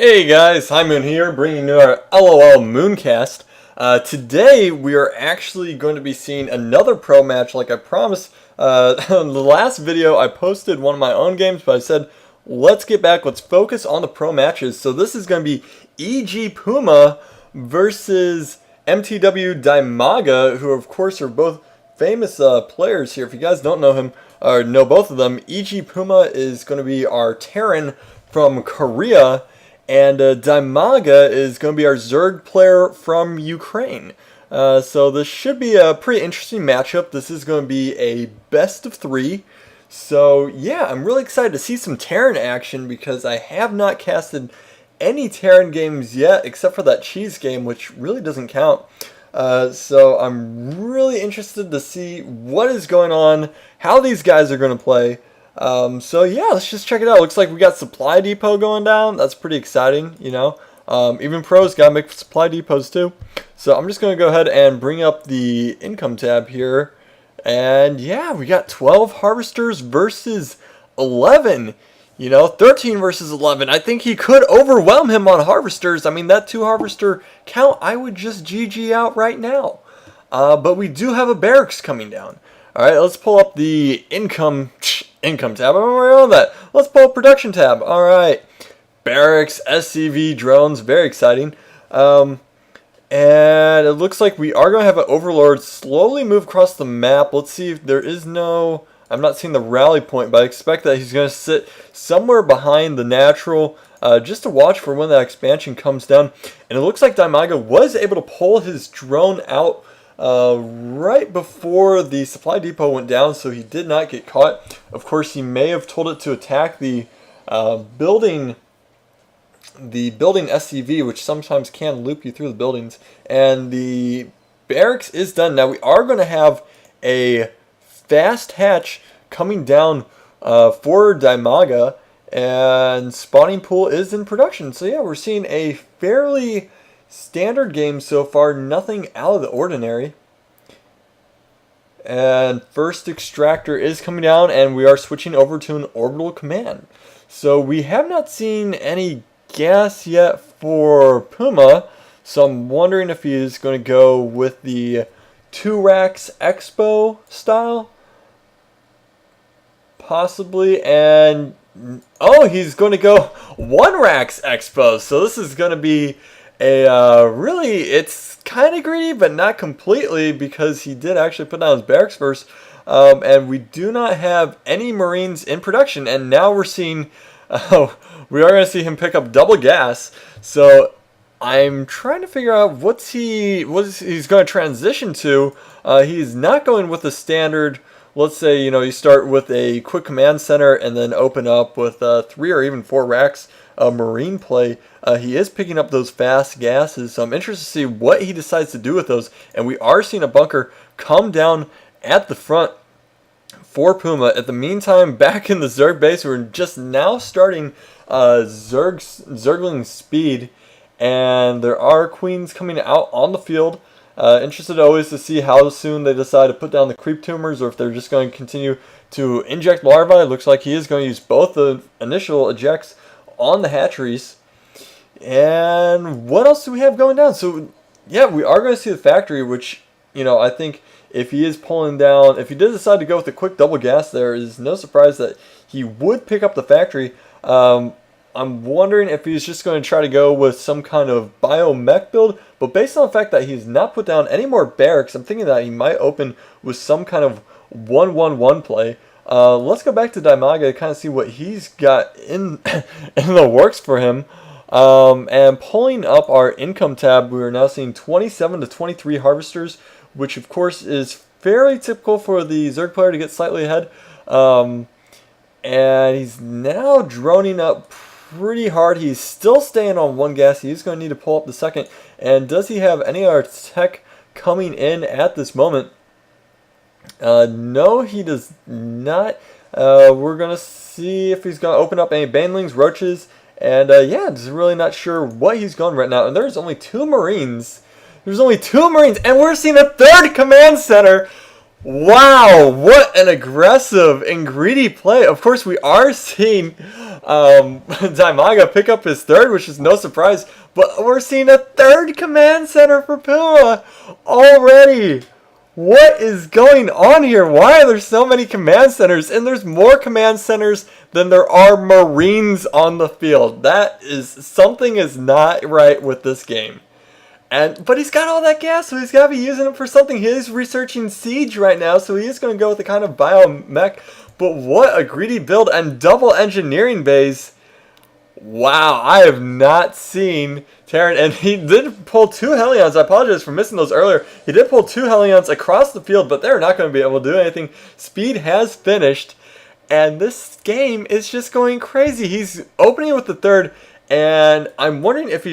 Hey guys, High Moon here, bringing you our LOL Mooncast. Today we are actually going to be seeing another pro match like I promised. In the last video I posted one of my own games, but I said let's get back, let's focus on the pro matches. So this is going to be EG Puma versus MTW Dimaga, who of course are both famous players here. If you guys don't know him, or know both of them, EG Puma is going to be our Terran from Korea, and Dimaga is going to be our Zerg player from Ukraine. So this should be a pretty interesting matchup. This is going to be a best of 3. So yeah, I'm really excited to see some Terran action because I have not casted any Terran games yet except for that cheese game, which really doesn't count. So I'm really interested to see what is going on, how these guys are going to play. So yeah, let's just check it out. Looks like we got supply depot going down. That's pretty exciting, you know. Even pros gotta make supply depots too. So I'm just gonna go ahead and bring up the income tab here. And yeah, we got 12 harvesters versus 11. You know, 13 versus 11. I think he could overwhelm him on harvesters. I mean, that 2 harvester count, I would just GG out right now. But we do have a barracks coming down. Alright, let's pull up the income tab. I'm already on that. Let's pull up production tab. Alright. Barracks, SCV, drones. Very exciting. And it looks like we are going to have an overlord slowly move across the map. Let's see if there is no... I'm not seeing the rally point, but I expect that he's going to sit somewhere behind the natural just to watch for when that expansion comes down. And it looks like Dimaga was able to pull his drone out right before the supply depot went down, so he did not get caught. Of course, he may have told it to attack the building SCV, which sometimes can loop you through the buildings. And the barracks is done. Now we are going to have a fast hatch coming down for Dimaga, and spawning pool is in production. So yeah, we're seeing a fairly standard game so far, nothing out of the ordinary. And first extractor is coming down, and we are switching over to an orbital command. So we have not seen any gas yet for Puma, so I'm wondering if he is going to go with the 2 racks expo style, possibly. And oh, he's going to go 1 racks expo. So this is going to be a really, it's kind of greedy, but not completely, because he did actually put down his barracks first. And we do not have any Marines in production, and now we're seeing, we are going to see him pick up double gas. So I'm trying to figure out what he's going to transition to. He's not going with the standard. Let's say, you know, you start with a quick command center and then open up with 3 or even 4 racks of Marine play. He is picking up those fast gases, so I'm interested to see what he decides to do with those. And we are seeing a bunker come down at the front for Puma. At the meantime, back in the Zerg base, we're just now starting Zergling speed, and there are queens coming out on the field. Interested always to see how soon they decide to put down the creep tumors, or if they're just going to continue to inject larvae. It looks like he is going to use both the initial ejects on the hatcheries. And what else do we have going down? So yeah, we are going to see the factory, which, you know, I think if he is pulling down, if he did decide to go with a quick double gas, there is no surprise that he would pick up the factory. I'm wondering if he's just going to try to go with some kind of biomech build, but based on the fact that he's not put down any more barracks, I'm thinking that he might open with some kind of 1-1-1 play. Let's go back to Dimaga to kind of see what he's got in the works for him. And pulling up our income tab, we are now seeing 27 to 23 harvesters, which of course is fairly typical for the Zerg player to get slightly ahead. And he's now droning up pretty hard. He's still staying on 1 gas. He's going to need to pull up the second. And does he have any other tech coming in at this moment? No, he does not. We're going to see if he's going to open up any banelings, roaches, and yeah, just really not sure what he's going right now. And there's only 2 Marines. There's only 2 Marines, and we're seeing a 3rd command center. Wow, what an aggressive and greedy play. Of course, we are seeing Dimaga pick up his third, which is no surprise. But we're seeing a third command center for Puma already. What is going on here? Why are there so many command centers? And there's more command centers than there are Marines on the field. That is, something is not right with this game. But he's got all that gas, so he's got to be using it for something. He is researching Siege right now, so he is going to go with the kind of biomech. But what a greedy build, and double engineering bays. Wow, I have not seen Terran, and he did pull 2 Hellions. I apologize for missing those earlier. He did pull 2 Hellions across the field, but they're not going to be able to do anything. Speed has finished, and this game is just going crazy. He's opening with the third, and I'm wondering if he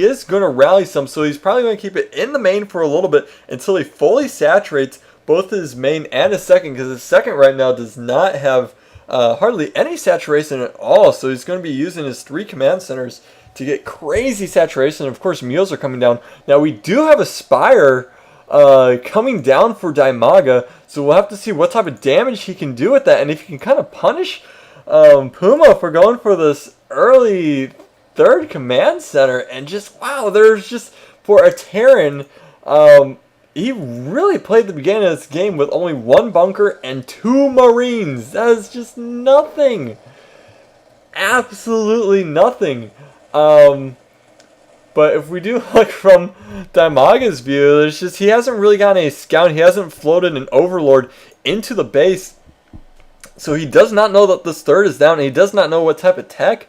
is going to rally some, so he's probably going to keep it in the main for a little bit until he fully saturates both his main and his second, because his second right now does not have hardly any saturation at all, so he's going to be using his 3 command centers to get crazy saturation. Of course, mules are coming down. Now, we do have a Spire coming down for Dimaga, so we'll have to see what type of damage he can do with that, and if he can kind of punish Puma for going for this early third command center. And just, wow, there's just, for a Terran, he really played the beginning of this game with only 1 bunker and 2 Marines. That is just nothing. Absolutely nothing. But if we do look from Dimaga's view, there's just, he hasn't really gotten a scout. He hasn't floated an Overlord into the base. So he does not know that this third is down, and he does not know what type of tech.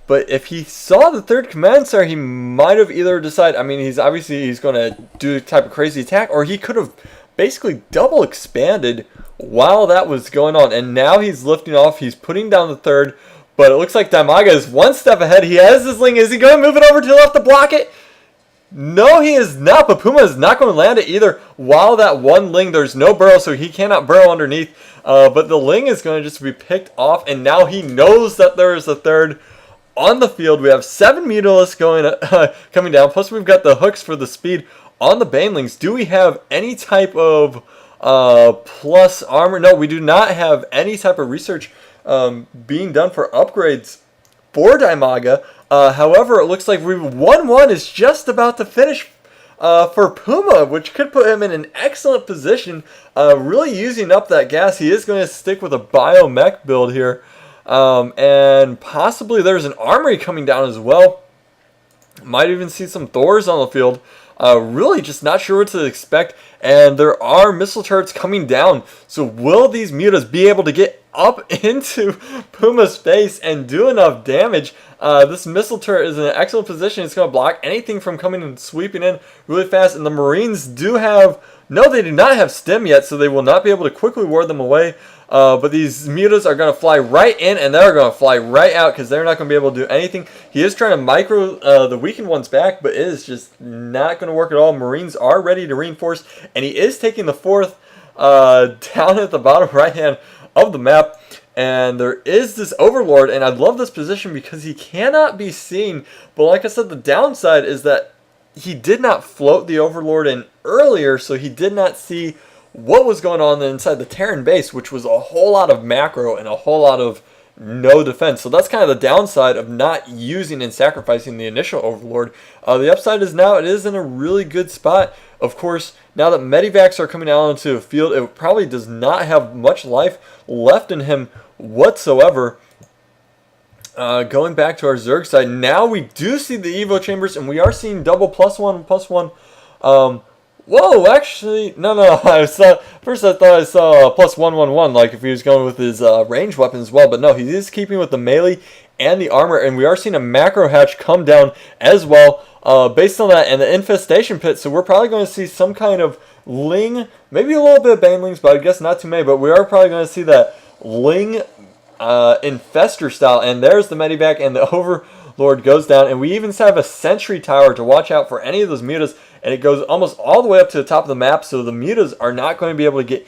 But if he saw the third command center, he might have either decided, I mean, he's going to do a type of crazy attack, or he could have basically double expanded while that was going on. And now he's lifting off, he's putting down the third, but it looks like Dimaga is 1 step ahead. He has his Ling. Is he going to move it over to the left to block it? No, he is not, but Puma is not going to land it either. While that 1 Ling, there's no burrow, so he cannot burrow underneath. But the Ling is going to just be picked off, and now he knows that there is a third on the field. We have 7 Mutalisks coming down, plus we've got the hooks for the speed on the Banelings. Do we have any type of plus armor? No, we do not have any type of research being done for upgrades for Dimaga. However, it looks like 1-1 is just about to finish for Puma, which could put him in an excellent position, really using up that gas. He is going to stick with a biomech build here, and possibly there's an armory coming down as well. Might even see some Thors on the field. Really just not sure what to expect, and there are missile turrets coming down. So will these mutas be able to get up into Puma's face and do enough damage? This missile turret is in an excellent position. It's going to block anything from coming and sweeping in really fast. And the Marines do have, no, they do not have stim yet, so they will not be able to quickly ward them away. But these mutas are going to fly right in, and they're going to fly right out because they're not going to be able to do anything. He is trying to micro the weakened ones back, but it is just not going to work at all. Marines are ready to reinforce, and he is taking the 4th down at the bottom right hand of the map. And there is this Overlord, and I love this position because he cannot be seen. But like I said, the downside is that he did not float the Overlord in earlier, so he did not see what was going on inside the Terran base, which was a whole lot of macro and a whole lot of no defense. So that's kind of the downside of not using and sacrificing the initial Overlord. The upside is now it is in a really good spot. Of course, now that Medivacs are coming out into the field, it probably does not have much life left in him whatsoever. Going back to our Zerg side, now we do see the Evo chambers, and we are seeing double +1/+1. Whoa, actually, no. First I thought I saw +1/+1, like if he was going with his range weapon as well, but no, he is keeping with the melee and the armor, and we are seeing a macro hatch come down as well, based on that, and the infestation pit. So we're probably going to see some kind of Ling, maybe a little bit of Banelings, but I guess not too many. But we are probably going to see that Ling infester style, and there's the Medivac, and the Overlord goes down, and we even have a sentry tower to watch out for any of those mutas, and it goes almost all the way up to the top of the map, so the mutas are not going to be able to get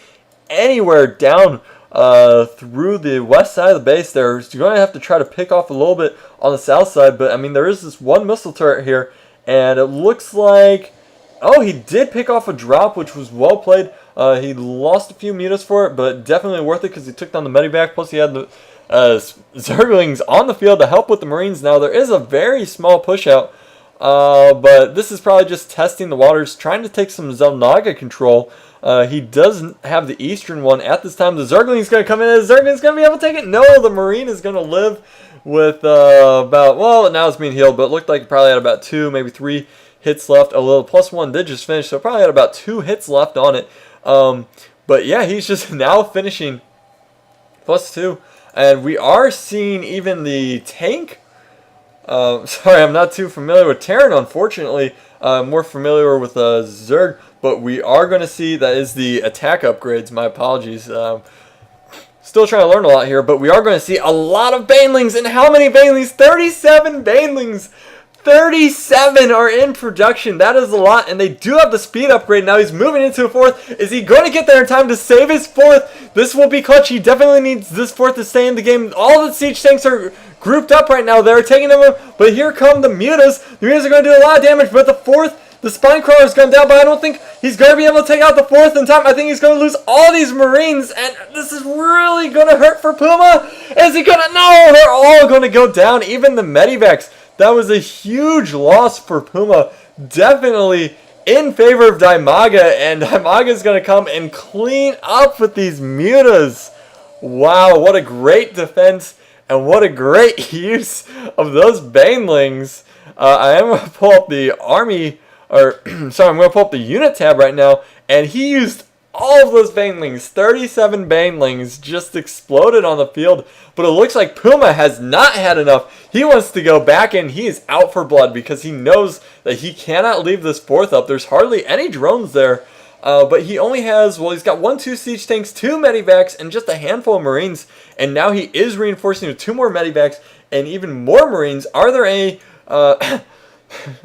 anywhere down through the west side of the base. They're going to have to try to pick off a little bit on the south side, but I mean, there is this 1 missile turret here, and it looks like Oh, he did pick off a drop, which was well played. He lost a few meters for it, but definitely worth it because he took down the medivac. Plus, he had the Zerglings on the field to help with the Marines. Now, there is a very small push out, but this is probably just testing the waters, trying to take some Dimaga control. He doesn't have the eastern one at this time. The Zergling's going to come in. The Zergling's going to be able to take it. No, the Marine is going to live with about, well, now it's being healed, but it looked like it probably had about 2, maybe 3 hits left. A little +1 did just finish, so probably had about 2 hits left on it. But yeah, he's just now finishing +2. And we are seeing even the tank. Sorry, I'm not too familiar with Terran, unfortunately. I'm more familiar with Zerg. But we are going to see, that is the attack upgrades. My apologies. Still trying to learn a lot here. But we are going to see a lot of Banelings. And how many Banelings? 37 Banelings. 37 are in production. That is a lot, and they do have the speed upgrade. Now he's moving into a 4th. Is he going to get there in time to save his 4th? This will be clutch. He definitely needs this 4th to stay in the game. All the siege tanks are grouped up right now. They're taking them, but here come the mutas. The mutas are going to do a lot of damage, but the 4th, the spine crawler's gone down, but I don't think he's going to be able to take out the 4th in time. I think he's going to lose all these Marines, and this is really going to hurt for Puma. Is he going to? No, they're all going to go down, even the medivacs. That was a huge loss for Puma. Definitely in favor of Dimaga, and Dimaga is going to come and clean up with these mutas. Wow, what a great defense, and what a great use of those Banelings. I am going to pull up the army, or sorry, I'm going to pull up the unit tab right now, and he used all of those Banelings. 37 Banelings just exploded on the field. But it looks like Puma has not had enough. He wants to go back in. He is out for blood because he knows that he cannot leave this 4th up. There's hardly any drones there. But he only has, well, he's got 1, 2 siege tanks, 2 medivacs, and just a handful of Marines. And now he is reinforcing with 2 more medivacs and even more Marines. Are there any, are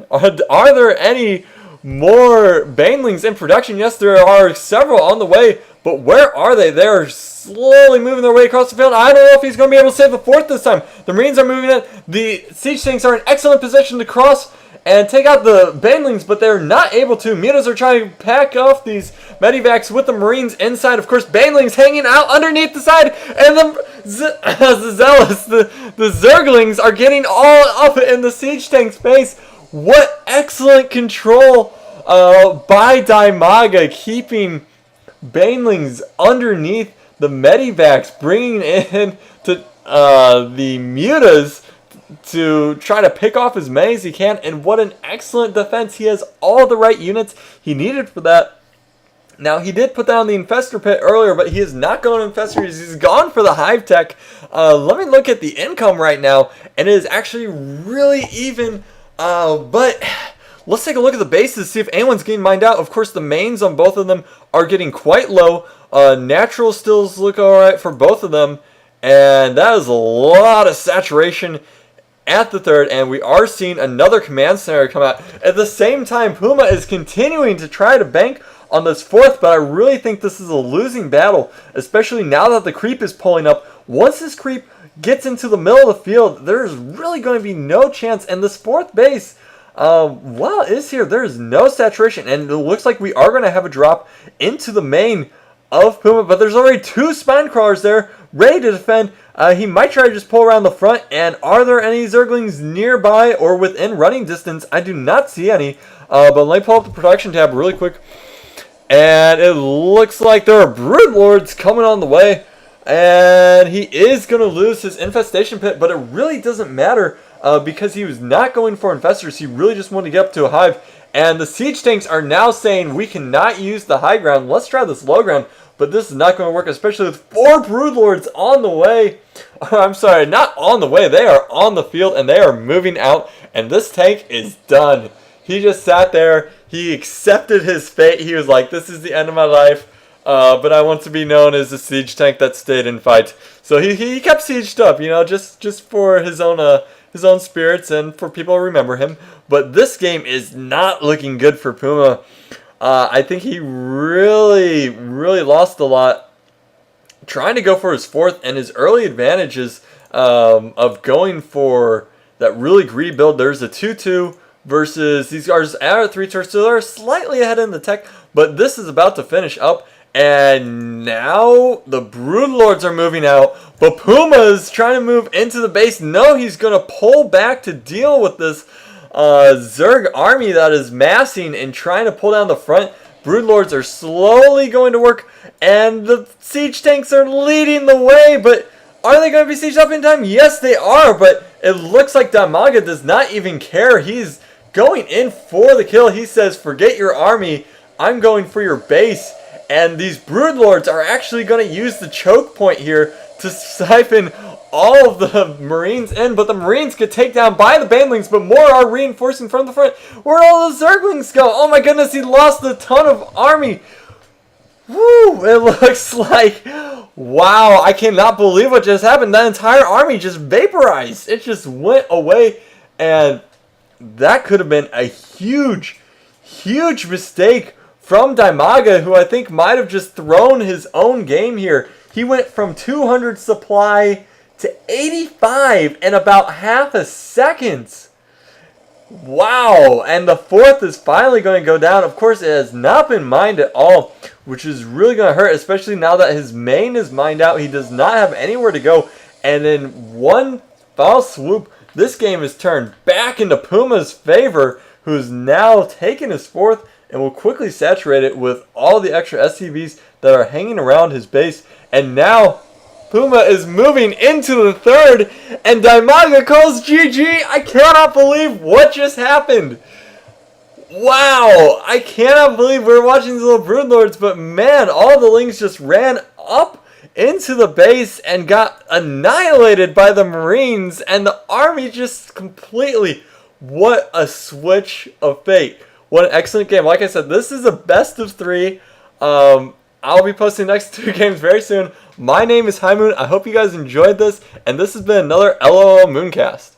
there any more Banelings in production? Yes, there are several on the way, but where are they? They're slowly moving their way across the field. I don't know if he's going to be able to save the 4th this time. The Marines are moving in. The siege tanks are in excellent position to cross and take out the Banelings, but they're not able to. Mutas are trying to pack off these medivacs with the Marines inside. Of course, Banelings hanging out underneath the side, and the Zealous, the Zerglings are getting all up in the siege tank's face. What excellent control by Dimaga, keeping Banelings underneath the medivacs, bringing in to the mutas to try to pick off as many as he can. And what an excellent defense. He has all the right units he needed for that. Now, he did put down the Infestor Pit earlier, but he is not going to Infestors. He's gone for the Hive Tech. Let me look at the income right now, and it is actually really even. But let's take a look at the bases, see if anyone's getting mined out. Of course, the mains on both of them are getting quite low. Natural stills look alright for both of them. And that is a lot of saturation at the 3rd. And we are seeing another command center come out. At the same time, Puma is continuing to try to bank on this 4th. But I really think this is a losing battle, especially now that the creep is pulling up. Once this creep gets into the middle of the field, there's really going to be no chance. And this 4th base, while it is here, there is no saturation. And it looks like we are going to have a drop into the main of Puma. But there's already 2 spine crawlers there ready to defend. He might try to just pull around the front. And are there any Zerglings nearby or within running distance? I do not see any. But let me pull up the production tab really quick. And it looks like there are Broodlords coming on the way. And he is going to lose his infestation pit, but it really doesn't matter because he was not going for infestors. He really just wanted to get up to a hive. And the siege tanks are now saying we cannot use the high ground. Let's try this low ground. But this is not going to work, especially with 4 Broodlords on the way. I'm sorry, not on the way. They are on the field and they are moving out. And this tank is done. He just sat there. He accepted his fate. He was like, this is the end of my life. But I want to be known as the siege tank that stayed and fight. So he kept sieged up, you know, just for his own spirits and for people to remember him. But this game is not looking good for Puma. I think he really lost a lot trying to go for his 4th, and his early advantages of going for that really greedy build. There's a 2-2 versus these guys at 3 turns, so they're slightly ahead in the tech, but this is about to finish up. And now the Broodlords are moving out, but Puma's trying to move into the base. No, he's going to pull back to deal with this Zerg army that is massing and trying to pull down the front. Broodlords are slowly going to work, and the siege tanks are leading the way, but are they going to be sieged up in time? Yes, they are, but it looks like Dimaga does not even care. He's going in for the kill. He says, forget your army, I'm going for your base. And these Broodlords are actually going to use the choke point here to siphon all of the Marines in. But the Marines get taken down by the Banelings, but more are reinforcing from the front. Where'd all the Zerglings go? Oh my goodness, he lost a ton of army. Woo! It looks like, wow, I cannot believe what just happened. That entire army just vaporized. It just went away. And that could have been a huge, huge mistake from Dimaga, who I think might have just thrown his own game here. He went from 200 supply to 85 in about half a second. Wow, and the 4th is finally going to go down. Of course, it has not been mined at all, which is really going to hurt, especially now that his main is mined out. He does not have anywhere to go, and in one foul swoop, this game is turned back into Puma's favor, who's now taken his 4th and will quickly saturate it with all the extra SCVs that are hanging around his base. And now Puma is moving into the 3rd, and Dimaga calls GG. I cannot believe what just happened. Wow, I cannot believe we're watching these little Broodlords, but man, all the Lings just ran up into the base and got annihilated by the Marines, and the army just completely, what a switch of fate. What an excellent game. Like I said, this is a best of 3. I'll be posting the next 2 games very soon. My name is High Moon. I hope you guys enjoyed this, and this has been another LOL Mooncast.